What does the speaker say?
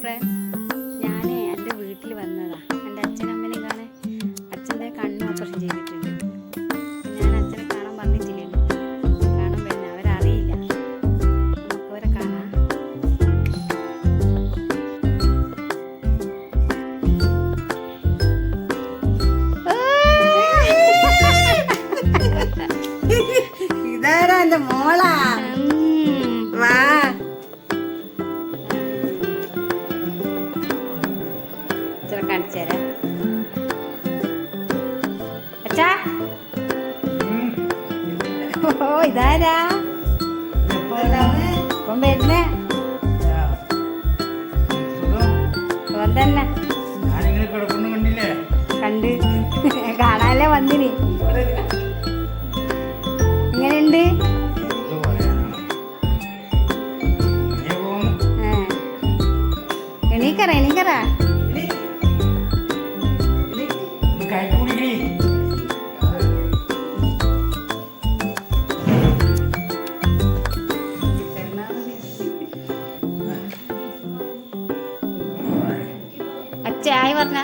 Friends, ഞാൻ എൻ്റെ വീട്ടിൽ വന്നതാ. എൻ്റെ അച്ഛനമ്മനെ കാണാൻ. അച്ഛൻ്റെ കണ്ണ് ഓപ്പറേഷൻ ചെയ്തിട്ടുണ്ട്. ഞാൻ അച്ഛനെ കാണാൻ വന്നിട്ടില്ലേനു. കാണാൻ വരുന്ന അവരറിയില്ല. നമുക്ക് അവരെ കാണാം. ഇതാരാ എൻ്റെ മോളാ? വാ. കാണിച്ചു തരാം. അച്ഛാ, ഓ ഇതാരാ? ഇപ്പം വരുന്നേ തന്നെ കണ്ട് കാണാനല്ലേ വന്നിനി. എങ്ങനെയുണ്ട്? എണീക്കറ എണീക്കറ. അച്ഛ ആയി പറഞ്ഞ